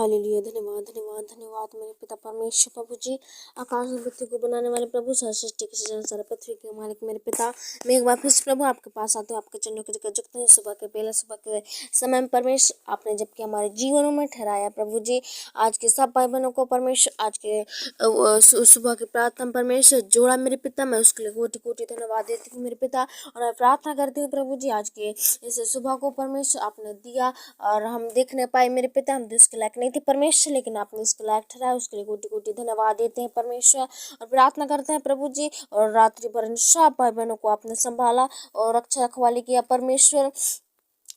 Hallelujah. धन्यवाद धन्यवाद धन्यवाद मेरे पिता परमेश्वर प्रभु जी, आकाश और पृथ्वी को बनाने वाले प्रभु, सारी सृष्टि के सृजन सारे पृथ्वी के मालिक मेरे पिता। मैं एक बार फिर से प्रभु आपके पास आते हूँ, आपके चरणों की जगह झुकते हैं। सुबह के पहले सुबह के समय में परमेश्वर आपने जबकि हमारे जीवनों में ठहराया प्रभु जी, आज के सब भाई बहनों को परमेश्वर आज के सुबह की प्रार्थना परमेश्वर जोड़ा मेरे पिता। मैं उसके लिए कोटि कोटि धन्यवाद देती हूँ मेरे पिता, और मैं प्रार्थना करती हूँ प्रभु जी आज के इस सुबह को परमेश्वर आपने दिया और हम देखने पाए मेरे पिता। हम इसके लायक नहीं थे परमेश्वर, लेकिन आपने इसके लायक ठहराया, उसके लिए कोटि कोटि धन्यवाद देते हैं परमेश्वर। और प्रार्थना करते हैं प्रभु जी, और रात्रि भर इन सब भाई बहनों को आपने संभाला और रक्षा रखवाली किया परमेश्वर।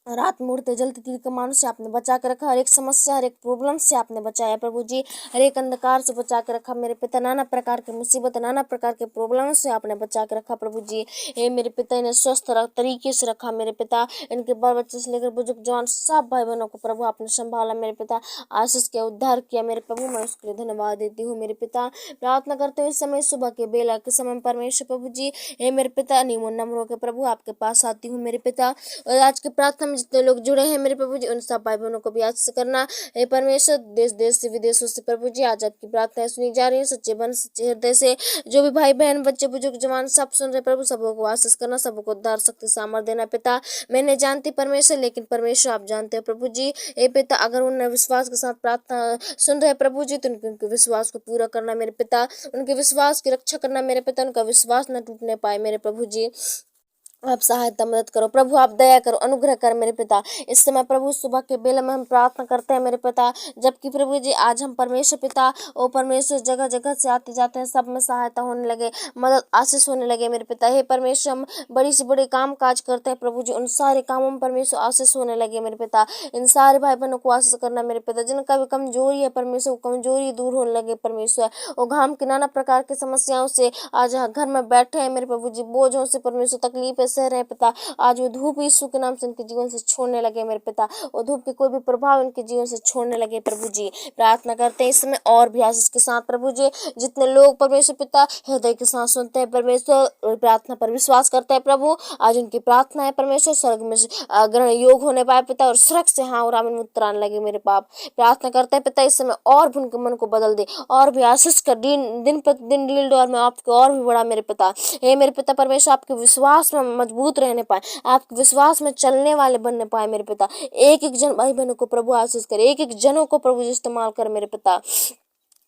रात में उड़ते जलते तीर कमानों से आपने बचा के रखा, हर एक समस्या हर एक प्रॉब्लम से आपने बचाया प्रभु जी, हर एक अंधकार से बचा के रखा मेरे पिता। नाना प्रकार के मुसीबत नाना प्रकार के प्रॉब्लम से आपने बचा के रखा प्रभु जी। ये मेरे पिता इन्हें स्वस्थ तरीके से रखा मेरे पिता, इनके बाल बच्चे से लेकर बुजुर्ग जवान सब भाई बहनों को प्रभु आपने संभाला मेरे पिता, आशीष किया उद्धार किया मेरे प्रभु। मैं उसके लिए धन्यवाद देती हूँ मेरे पिता। प्रार्थना करते हुए इस समय सुबह के बेला के समय परमेश्वर प्रभु जी, हे मेरे पिता निमन नम्र होकर प्रभु आपके पास आती हूँ मेरे पिता। और आज के प्रार्थना में जितने लोग जुड़े हैं मेरे प्रभु जी, उन सब भाई बहनों को भी आशीष करना हे परमेश्वर। देश देश से विदेशों से प्रभु जी आज आपकी प्रार्थनाएं सुनी जा रही है, सच्चे मन सच्चे हृदय से जो भी भाई बहन बच्चे बुजुर्ग जवान सब सुन रहे प्रभु, सबों को आशीष करना, सबको उद्धार शक्ति सामर्थ देना पिता। मैं नहीं जानती परमेश्वर, लेकिन परमेश्वर आप जानते हो प्रभु जी। हे पिता अगर उन्हें विश्वास के साथ प्रार्थना सुन रहे प्रभु जी, तो उनके विश्वास को पूरा करना मेरे पिता, उनके विश्वास की रक्षा करना मेरे पिता, उनका विश्वास न टूटने पाए मेरे प्रभु जी। आप सहायता मदद करो प्रभु, आप दया करो अनुग्रह कर मेरे पिता। इस समय प्रभु सुबह के बेला में हम प्रार्थना करते हैं मेरे पिता, जबकि प्रभु जी आज हम परमेश्वर पिता ओ परमेश्वर जगह जगह से आते जाते हैं, सब में सहायता होने लगे, मदद आशीष होने लगे मेरे पिता। हे परमेश्वर हम बड़ी से बड़े काम काज करते हैं प्रभु जी, उन सारे कामों में परमेश्वर आशीष होने लगे मेरे पिता। इन सारे भाई बहनों को आशीष करना मेरे पिता, जिनका भी कमजोरी है परमेश्वर वो कमजोरी दूर होने लगे परमेश्वर। और घाम की नाना प्रकार की समस्याओं से आज घर में बैठे हैं मेरे प्रभु जी, बोझों से परमेश्वर तकलीफ सह रहे हैं पिता, आज वो धूप यीशु के नाम से उनके जीवन से छोड़ने लगे मेरे पिता, वो धूप के कोई भी प्रभाव उनके जीवन से छोड़ने लगे प्रभु जी। प्रार्थना करते हैं इस समय और भी आशीष के साथ प्रभु जी, जितने लोग परमेश्वर पिता हृदय के साथ सुनते हैं परमेश्वर, प्रार्थना पर विश्वास करते हैं प्रभु, आज उनकी प्रार्थना है परमेश्वर स्वर्ग में ग्रहण योग होने पाए पिता, और स्वर्ग से हाँ और आमीन उत्तर आने लगे मेरे पाप। प्रार्थना करते हैं पिता इस समय और भी उनके मन को बदल दे, और भी आशीष कर दिन प्रतिदिन डील डोर में आपको और भी बड़ा मेरे पिता। हे मेरे पिता परमेश्वर आपके विश्वास में मजबूत रहने पाए, आपके विश्वास में चलने वाले बनने पाए मेरे पिता। एक एक जन भाई बहनों को प्रभु आशीष करे, एक एक जनों को प्रभु इस्तेमाल कर मेरे पिता।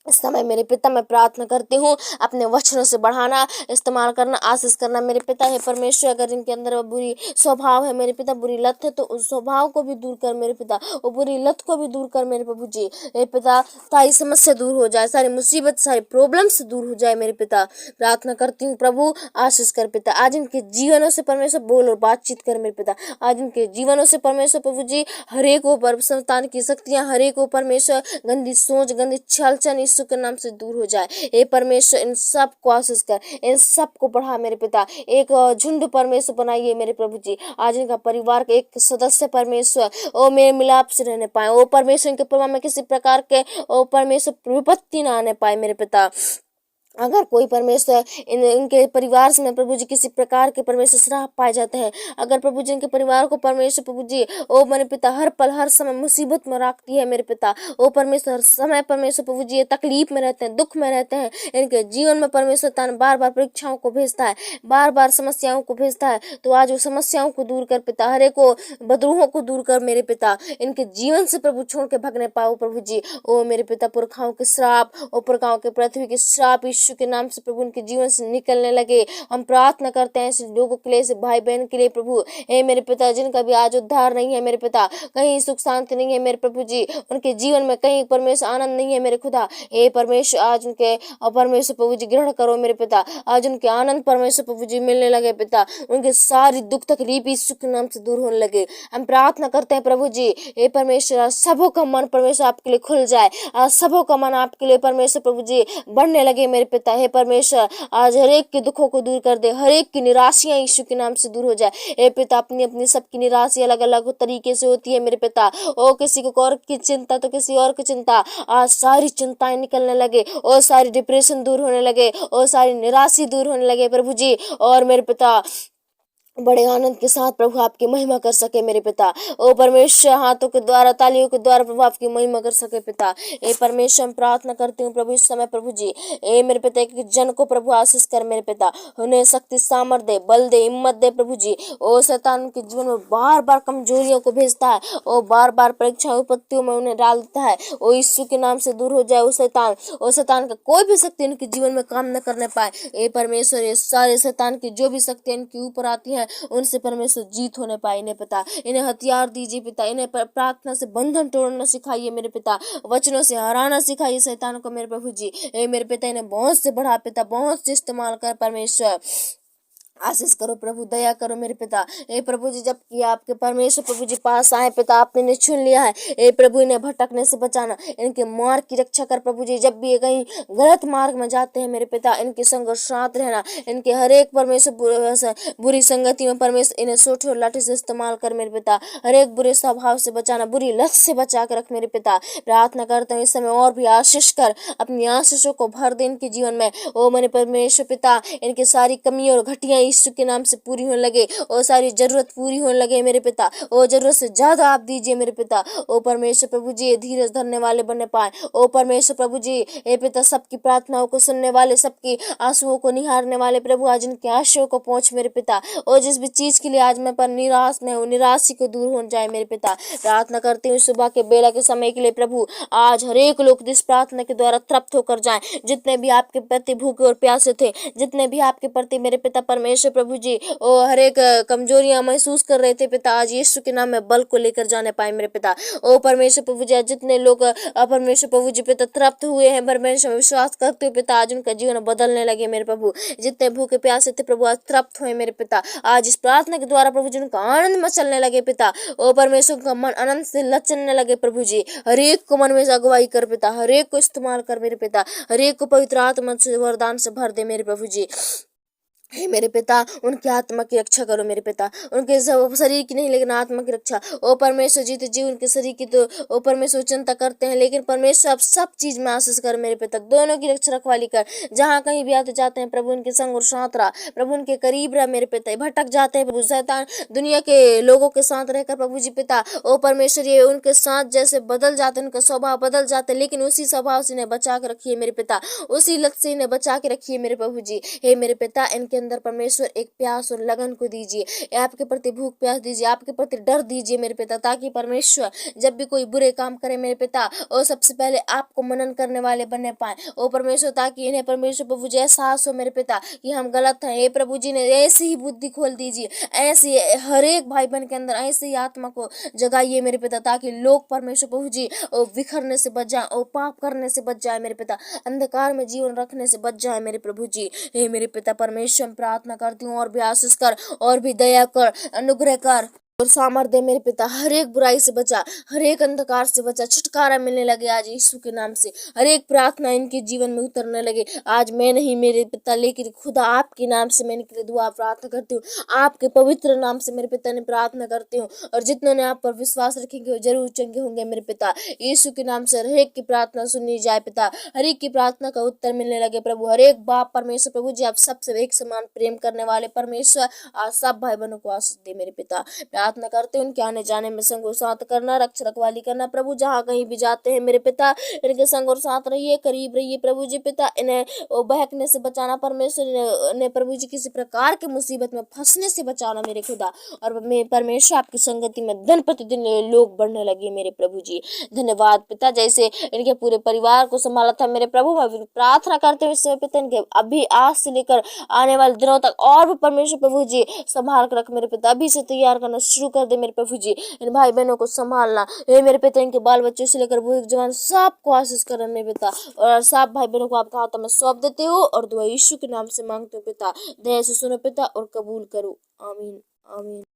इस समय मेरे पिता मैं प्रार्थना करती हूँ अपने वचनों से बढ़ाना इस्तेमाल करना आशीष करना मेरे पिता। हे परमेश्वर अगर इनके अंदर बुरी स्वभाव है मेरे पिता, बुरी लत है, तो उस स्वभाव को भी दूर कर मेरे पिता, वो बुरी लत को भी दूर कर मेरे प्रभु जी। हे पिता सारी समस्या दूर हो जाए, सारी मुसीबत सारी प्रॉब्लम से दूर हो जाए मेरे पिता। प्रार्थना करती हूँ प्रभु आशीष कर पिता, आज इनके जीवनों से परमेश्वर बोल और बातचीत कर मेरे पिता, आज इनके जीवनों से परमेश्वर प्रभु जी हरेक ऊपर संतान की शक्तियाँ हरेक ऊपर परमेश्वर गंदी सोच गंदी छल छन यीशु के नाम से दूर हो जाए। हे परमेश्वर इन सब को आशीष कर, इन सब को बढ़ा मेरे पिता, एक झुंड परमेश्वर बनाइए मेरे प्रभु जी। आज इनका परिवार का एक सदस्य परमेश्वर ओ मेरे मिलाप से रहने पाए, ओ परमेश्वर इनके परिवार में किसी प्रकार के ओ परमेश्वर विपत्ति ना आने पाए मेरे पिता। अगर कोई परमेश्वर इनके परिवार से प्रभु जी किसी प्रकार के परमेश्वर श्राप पाए जाते हैं, अगर प्रभु जी इनके परिवार को परमेश्वर प्रभु जी ओ मेरे पिता हर पल हर समय मुसीबत में रखती है मेरे पिता, ओ परमेश्वर हर समय परमेश्वर प्रभु जी तकलीफ में रहते हैं दुख में रहते हैं, इनके जीवन में परमेश्वर तान बार बार परीक्षाओं को भेजता है, बार बार समस्याओं को भेजता है, तो आज वो समस्याओं को दूर कर पिता, हरे को बदरूहों को दूर कर मेरे पिता, इनके जीवन से प्रभु छोड़ के भगने पाओ प्रभु जी। ओ मेरे पिता पुरखाओं के श्राप ओ पुरखाओं के पृथ्वी के श्राप यीशु के नाम से प्रभु उनके जीवन से निकलने लगे। हम प्रार्थना करते हैं ऐसे लोगों के लिए, ऐसे भाई बहन के लिए प्रभु। हे मेरे पिता जिनका भी आज उद्धार नहीं है मेरे पिता, कहीं सुख शांति नहीं है मेरे प्रभु जी, उनके जीवन में कहीं परमेश्वर आनंद नहीं है मेरे खुदा, हे परमेश्वर आज उनके परमेश्वर प्रभु जी ग्रहण करो मेरे पिता, आज उनके आनंद परमेश्वर प्रभु जी मिलने लगे पिता, उनके सारी दुख तकलीफ यीशु के नाम से दूर होने लगे। हम प्रार्थना करते हैं प्रभु जी, हे परमेश्वर सबों का मन परमेश्वर आपके लिए खुल जाए, आज सबों का मन आपके लिए परमेश्वर प्रभु जी बढ़ने लगे मेरे पिता। हे परमेश्वर आज हरेक के दुखों को दूर कर दे, हरेक की निराशियां यीशु के नाम से दूर हो जाए। हे पिता अपनी अपनी सबकी निराशा अलग अलग तरीके से होती है मेरे पिता, ओ किसी को और की चिंता तो किसी और की चिंता, आज सारी चिंताएं निकलने लगे, और सारी डिप्रेशन दूर होने लगे, और सारी निराशा दूर होने लगे प्रभु जी। और मेरे पिता बड़े आनंद के साथ प्रभु आपकी महिमा कर सके मेरे पिता। ओ परमेश्वर, हाथों के द्वारा, तालियों के द्वारा प्रभु आपकी महिमा कर सके पिता। ए परमेश्वर, हम प्रार्थना करती हूँ प्रभु इस समय प्रभु जी, ए मेरे पिता एक जन को प्रभु आशीष कर मेरे पिता, उन्हें शक्ति सामर्थ दे, बल दे, हिम्मत दे प्रभु जी। ओ शैतान उनके जीवन में बार बार कमजोरियों को भेजता है, ओ बार बार परीक्षा विपत्तियों में उन्हें डाल देता है। ओ यीशु के नाम से दूर हो जाए वो शैतान, ओ शैतान का कोई भी शक्ति इनके जीवन में काम न करने पाए। ए परमेश्वर, ये सारे शैतान की जो भी शक्ति इनके ऊपर आती है उनसे परमेश्वर जीत होने पाए इन्हें पिता। इन्हें हथियार दीजिए पिता, इन्हें प्रार्थना से बंधन तोड़ना सिखाइए मेरे पिता, वचनों से हराना सिखाइए शैतान को मेरे प्रभु जी। ए मेरे पिता, इन्हें बहुत से बढ़ा पिता, बहुत से इस्तेमाल कर परमेश्वर, आशीष करो प्रभु, दया करो मेरे पिता। ए प्रभु जी, जब कि आपके परमेश्वर प्रभु जी पास आए पिता, आपने इन्हें चुन लिया है। ए प्रभु, इन्हें भटकने से बचाना, इनके मार्ग की रक्षा कर प्रभु जी। जब भी ये कहीं गलत मार्ग में जाते हैं मेरे पिता, इनके संग साथ रहना, इनके हर एक परमेश्वर बुरी संगति में परमेश्वर इन्हें सोटे और लाठी से इस्तेमाल कर मेरे पिता। हर एक बुरे स्वभाव से बचाना, बुरी लत से बचा कर रख मेरे पिता। प्रार्थना करते हैं इस समय और भी आशीष कर, अपनी आशीषों को भर दे इनके जीवन में। ओ मेरे परमेश्वर पिता, इनकी सारी कमी और घटिया यीशु के नाम से पूरी होने लगे, और सारी जरूरत पूरी होने लगे मेरे पिता। ओ जरूरत से ज्यादा आप दीजिए मेरे पिता। ओ परमेश्वर प्रभु जी, धीरज धरने वाले बनने पाए। ओ परमेश्वर प्रभु जी, हे पिता, सबकी प्रार्थनाओं को सुनने वाले, सबकी आंसुओं को निहारने वाले प्रभु, आज इनके आंसुओं को पहुंच मेरे पिता। और जिस भी चीज के लिए आज मैं पर निराश में हूँ, निराशी को दूर हो जाए मेरे पिता। प्रार्थना करती हूँ सुबह के बेला के समय के लिए प्रभु, आज हर एक लोग इस प्रार्थना के द्वारा तृप्त होकर जाए, जितने भी आपके प्रति भूखे और प्यासे थे, जितने भी आपके प्रति मेरे पिता परमेश्वर प्रभु जी ओ हर एक कमजोरियां महसूस कर रहे थे पिता, आज यीशु के नाम में बल को लेकर जाने पाए मेरे पिता। ओ परमेश्वर प्रभु जी, जितने लोग परमेश्वर प्रभु जी पिता तृप्त हुए हैं, परमेश्वर विश्वास करते हुए पिता, आज उनका जीवन बदलने लगे मेरे प्रभु। जितने भूखे प्यासे थे प्रभु, आज तृप्त हुए मेरे पिता। आज इस प्रार्थना के द्वारा प्रभु जी उनका आनंद मचलने लगे पिता। ओ परमेश्वर का मन आनंद से लचलने लगे प्रभु जी। हर एक को मन में अगुवाई कर पिता, हर एक को इस्तेमाल कर मेरे पिता, हर एक को पवित्र आत्मा से वरदान से भर दे मेरे प्रभु जी। हे मेरे पिता, उनकी आत्मा की रक्षा करो मेरे पिता, उनके शरीर की नहीं लेकिन आत्मा की रक्षा। ओ परमेश्वर जी, तो जी उनके शरीर की तो ओ परमेश्वर चिंता करते हैं, लेकिन परमेश्वर आप सब चीज में आशीष कर मेरे पिता, दोनों की रक्षा रखवाली कर। जहाँ कहीं भी आते जाते हैं प्रभु, उनके संग और साथ रहा प्रभु, उनके करीब रहा मेरे पिता। भटक जाते हैं प्रभु, शैतान दुनिया के लोगों के साथ रहकर प्रभु जी पिता, ओ परमेश्वर ये उनके साथ जैसे बदल जाते, उनका स्वभाव बदल जाते, लेकिन उसी स्वभाव से इन्हें बचा के रखिए मेरे पिता, उसी लत से इन्हें बचा के रखिए मेरे प्रभु जी। हे मेरे पिता, इनके अंदर परमेश्वर एक प्यास और लगन को दीजिए, आपके प्रति भूख प्यास दीजिए, आपके प्रति डर दीजिए मेरे पिता, ताकि परमेश्वर जब भी कोई बुरे काम करे मेरे पिता, और सबसे पहले आपको मनन करने वाले बनने पाए। ओ परमेश्वर, ताकि इन्हें परमेश्वर प्रभु जी एहसास हो मेरे पिता कि हम गलत हैं। हे प्रभु जी ने ऐसी ही बुद्धि खोल दीजिए, ऐसी हर एक भाई बहन के अंदर ऐसे ही आत्मा को जगाइए मेरे पिता, ताकि लोग परमेश्वर प्रभु जी बिखरने से बच जाए, और पाप करने से बच जाए मेरे पिता, अंधकार में जीवन रखने से बच जाए मेरे प्रभु जी। हे मेरे पिता परमेश्वर, प्रार्थना करती हूँ और भी आशीष कर, और भी दया कर, अनुग्रह कर और सामर्थ्य दे मेरे पिता। हर एक बुराई से बचा, हर एक अंधकार से बचा, छुटकारा मिलने लगे आज यीशु के नाम से। हर एक प्रार्थना इनके जीवन में उतरने लगे आज। मैं नहीं मेरे पिता, लेकिन खुदा आपके नाम से मैं इनके लिए दुआ प्रार्थना करती हूँ, आपके पवित्र नाम से मेरे पिता ने प्रार्थना करती हूँ। और जितनों ने आप पर विश्वास रखेंगे वो जरूर चंगे होंगे मेरे पिता। यीशु के नाम से हर एक की प्रार्थना सुनी जाए पिता, हर एक की प्रार्थना का उत्तर मिलने लगे प्रभु। हर एक बाप परमेश्वर प्रभु जी, आप सबसे एक समान प्रेम करने वाले परमेश्वर, आज सब भाई बहनों को आशीष दे मेरे पिता। प्रार्थना करते हैं उनके आने जाने में संग और साथ करना, रक्षा रखवाली करना प्रभु, जहाँ कहीं भी जाते हैं मेरे पिता, इनके संग और साथ रहिए, करीब रहिए प्रभु जी पिता। इन्हें बहकने से बचाना परमेश्वर, इन्हें प्रभु जी किसी प्रकार के मुसीबत में फंसने से बचाना मेरे खुदा। और परमेश्वर आपकी संगति में दिन प्रतिदिन लोग बढ़ने लगे मेरे प्रभु जी। धन्यवाद पिता, जैसे इनके पूरे परिवार को संभाला था मेरे प्रभु, मैं प्रार्थना करते हुए इस पिता इनके अभी आज से लेकर आने वाले दिनों तक और भी परमेश्वर प्रभु जी संभाल कर रख मेरे पिता। अभी से तैयार करना शुरू कर दे मेरे प्रभु जी, इन भाई बहनों को संभालना। हे मेरे पिता, इनके बाल बच्चों से लेकर बुजुर्ग जवान सबको आशीष कर मेरे पिता, और सब भाई बहनों को आपका हाथ में सौंप देते हो, और दुआ यीशु के नाम से मांगते हो पिता। दया से सुनो पिता और कबूल करो, आमीन आमीन।